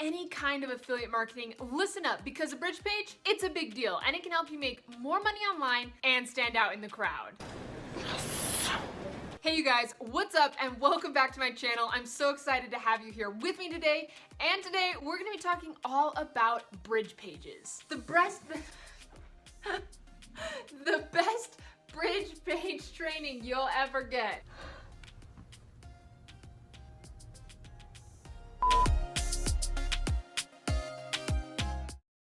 any kind of affiliate marketing, listen up, because a bridge page, it's a big deal and it can help you make more money online and stand out in the crowd. Hey you guys, what's up and welcome back to my channel. I'm so excited to have you here with me today. And today we're gonna be talking all about bridge pages. The best bridge page training you'll ever get.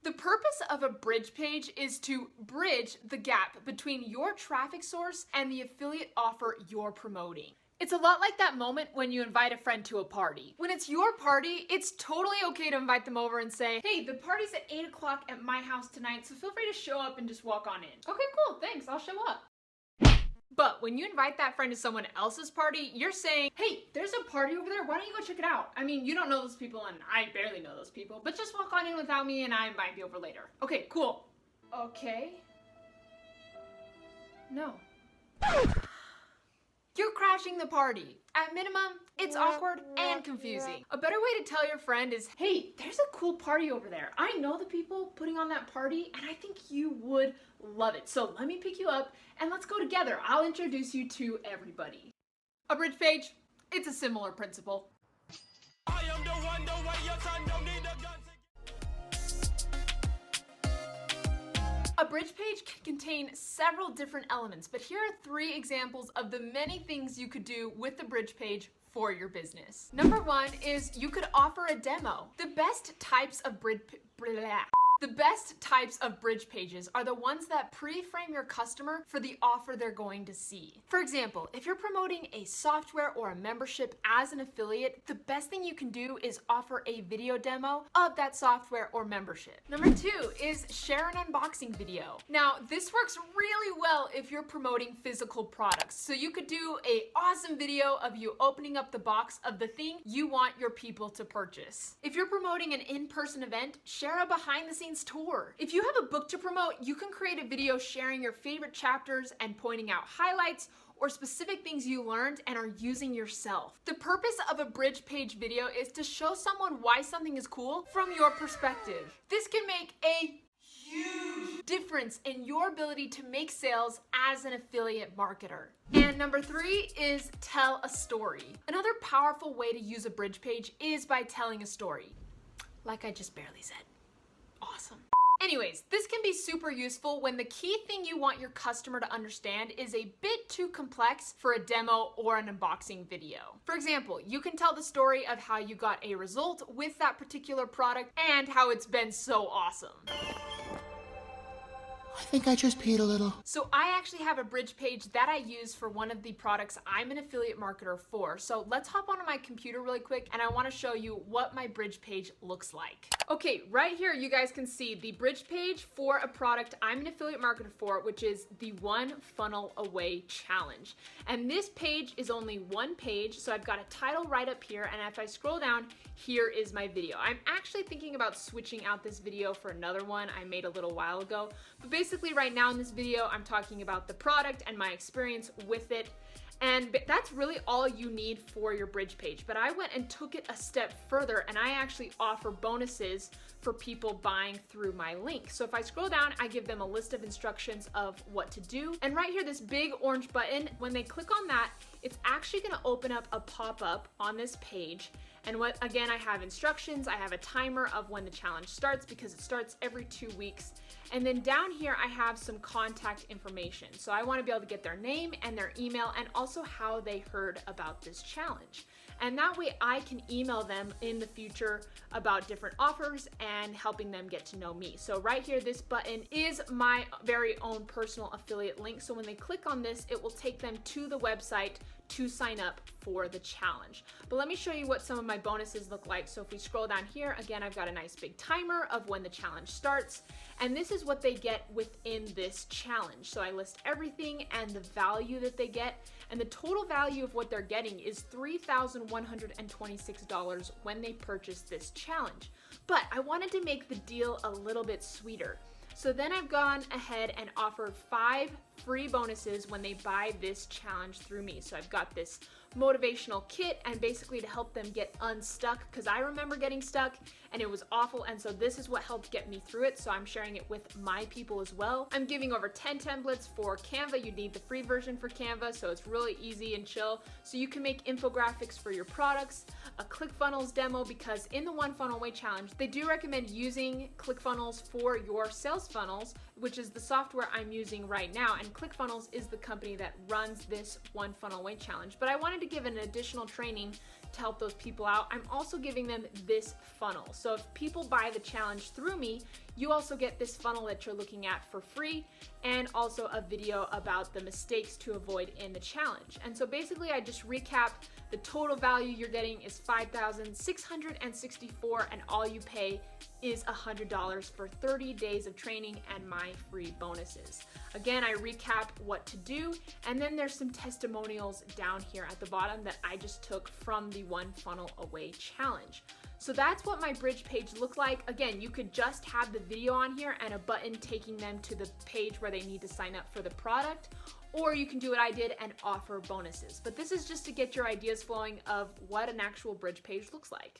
The purpose of a bridge page is to bridge the gap between your traffic source and the affiliate offer you're promoting. It's a lot like that moment when you invite a friend to a party. When it's your party, it's totally okay to invite them over and say, hey, the party's at 8 o'clock at my house tonight, so feel free to show up and just walk on in. Okay, cool, thanks, I'll show up. But when you invite that friend to someone else's party, you're saying, hey, there's a party over there, why don't you go check it out? I mean, you don't know those people and I barely know those people, but just walk on in without me and I might be over later. Okay, cool. Okay. No. You're crashing the party. At minimum, it's awkward and confusing. A better way to tell your friend is, hey, there's a cool party over there. I know the people putting on that party and I think you would love it. So let me pick you up and let's go together. I'll introduce you to everybody. A bridge page, it's a similar principle. I am the one, the way your son don't need a gun. A bridge page can contain several different elements, but here are 3 examples of the many things you could do with the bridge page for your business. Number 1 is you could offer a demo. The best types of bridge pages are the ones that pre-frame your customer for the offer they're going to see. For example, if you're promoting a software or a membership as an affiliate, the best thing you can do is offer a video demo of that software or membership. Number 2 is share an unboxing video. Now, this works really well if you're promoting physical products. So you could do an awesome video of you opening up the box of the thing you want your people to purchase. If you're promoting an in-person event, share a behind-the-scenes tour. If you have a book to promote, you can create a video sharing your favorite chapters and pointing out highlights or specific things you learned and are using yourself. The purpose of a bridge page video is to show someone why something is cool from your perspective. This can make a huge difference in your ability to make sales as an affiliate marketer. And number 3 is tell a story. Another powerful way to use a bridge page is by telling a story. Like I just barely said. Awesome. Anyways, this can be super useful when the key thing you want your customer to understand is a bit too complex for a demo or an unboxing video. For example, you can tell the story of how you got a result with that particular product and how it's been so awesome. I think I just peed a little. So I actually have a bridge page that I use for one of the products I'm an affiliate marketer for. So let's hop onto my computer really quick and I want to show you what my bridge page looks like. Okay, right here you guys can see the bridge page for a product I'm an affiliate marketer for, which is the One Funnel Away Challenge. And this page is only one page, so I've got a title right up here, and if I scroll down, here is my video. I'm actually thinking about switching out this video for another one I made a little while ago, but basically right now in this video, I'm talking about the product and my experience with it. And that's really all you need for your bridge page. But I went and took it a step further and I actually offer bonuses for people buying through my link. So if I scroll down, I give them a list of instructions of what to do. And right here, this big orange button, when they click on that, it's actually gonna open up a pop-up on this page. And again, I have instructions, I have a timer of when the challenge starts because it starts every 2 weeks. And then down here, I have some contact information. So I want to be able to get their name and their email and also how they heard about this challenge. And that way I can email them in the future about different offers and helping them get to know me. So right here, this button is my very own personal affiliate link. So when they click on this, it will take them to the website to sign up for the challenge. But let me show you what some of my bonuses look like. So if we scroll down here, again, I've got a nice big timer of when the challenge starts. And this is what they get within this challenge. So I list everything and the value that they get. And the total value of what they're getting is $3,126 when they purchase this challenge. But I wanted to make the deal a little bit sweeter. So then I've gone ahead and offered 5 free bonuses when they buy this challenge through me. So I've got this motivational kit, and basically to help them get unstuck, because I remember getting stuck and it was awful, and so this is what helped get me through it, so I'm sharing it with my people as well. I'm giving over 10 templates for Canva. You need the free version for Canva, so it's really easy and chill, so you can make infographics for your products, a ClickFunnels demo, because in the One Funnel Away Challenge, they do recommend using ClickFunnels for your sales funnels, which is the software I'm using right now, and ClickFunnels is the company that runs this One Funnel Away Challenge. But I wanted to give an additional training to help those people out. I'm also giving them this funnel. So if people buy the challenge through me, you also get this funnel that you're looking at for free, and also a video about the mistakes to avoid in the challenge. And so basically I just recap: the total value you're getting is $5,664, and all you pay is $100 for 30 days of training and my free bonuses. Again, I recap what to do, and then there's some testimonials down here at the bottom that I just took from the One Funnel Away Challenge. So that's what my bridge page looked like. Again, you could just have the video on here and a button taking them to the page where they need to sign up for the product, or you can do what I did and offer bonuses. But this is just to get your ideas flowing of what an actual bridge page looks like.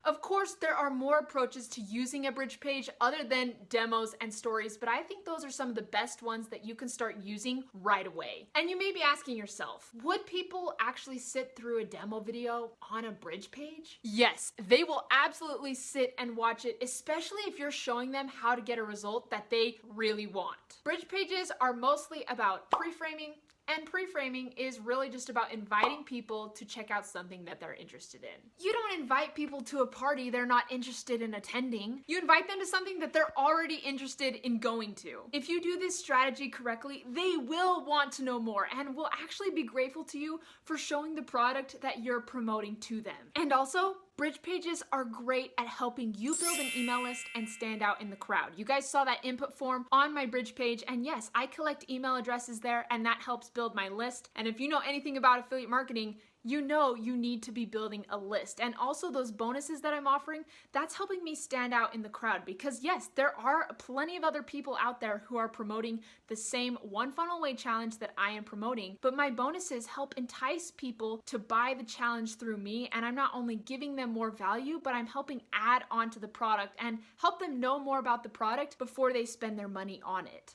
Of course, there are more approaches to using a bridge page other than demos and stories, but I think those are some of the best ones that you can start using right away. And you may be asking yourself, would people actually sit through a demo video on a bridge page? Yes, they will absolutely sit and watch it, especially if you're showing them how to get a result that they really want. Bridge pages are mostly about pre-framing, and pre-framing is really just about inviting people to check out something that they're interested in. You don't invite people to a party they're not interested in attending. You invite them to something that they're already interested in going to. If you do this strategy correctly, they will want to know more and will actually be grateful to you for showing the product that you're promoting to them. And also, bridge pages are great at helping you build an email list and stand out in the crowd. You guys saw that input form on my bridge page, and yes, I collect email addresses there, and that helps build my list. And if you know anything about affiliate marketing, you know you need to be building a list. And also those bonuses that I'm offering, that's helping me stand out in the crowd, because yes, there are plenty of other people out there who are promoting the same One Funnel Away Challenge that I am promoting, but my bonuses help entice people to buy the challenge through me, and I'm not only giving them more value, but I'm helping add on to the product and help them know more about the product before they spend their money on it.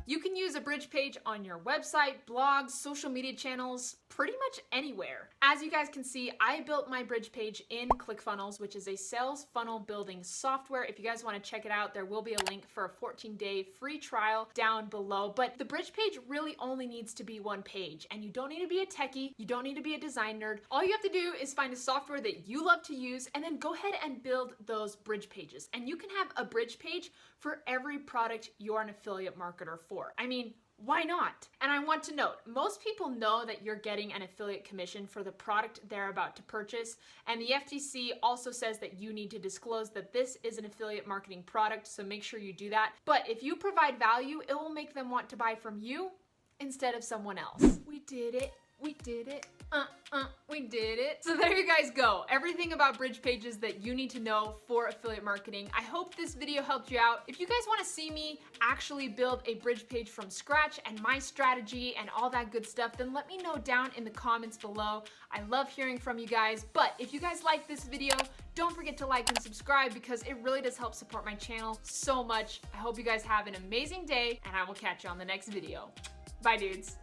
You can use a bridge page on your website, blogs, social media channels, pretty much anywhere. As you guys can see, I built my bridge page in ClickFunnels, which is a sales funnel building software. If you guys want to check it out, there will be a link for a 14-day free trial down below. But the bridge page really only needs to be one page, and you don't need to be a techie, you don't need to be a design nerd. All you have to do is find a software that you love to use and then go ahead and build those bridge pages. And you can have a bridge page for every product you're an affiliate marketer for. I mean, why not? And I want to note, most people know that you're getting an affiliate commission for the product they're about to purchase, and the FTC also says that you need to disclose that this is an affiliate marketing product, so make sure you do that. But if you provide value, it will make them want to buy from you instead of someone else. We did it. We did it. We did it. So there you guys go. Everything about bridge pages that you need to know for affiliate marketing. I hope this video helped you out. If you guys want to see me actually build a bridge page from scratch and my strategy and all that good stuff, then let me know down in the comments below. I love hearing from you guys. But if you guys like this video, don't forget to like and subscribe, because it really does help support my channel so much. I hope you guys have an amazing day, and I will catch you on the next video. Bye, dudes.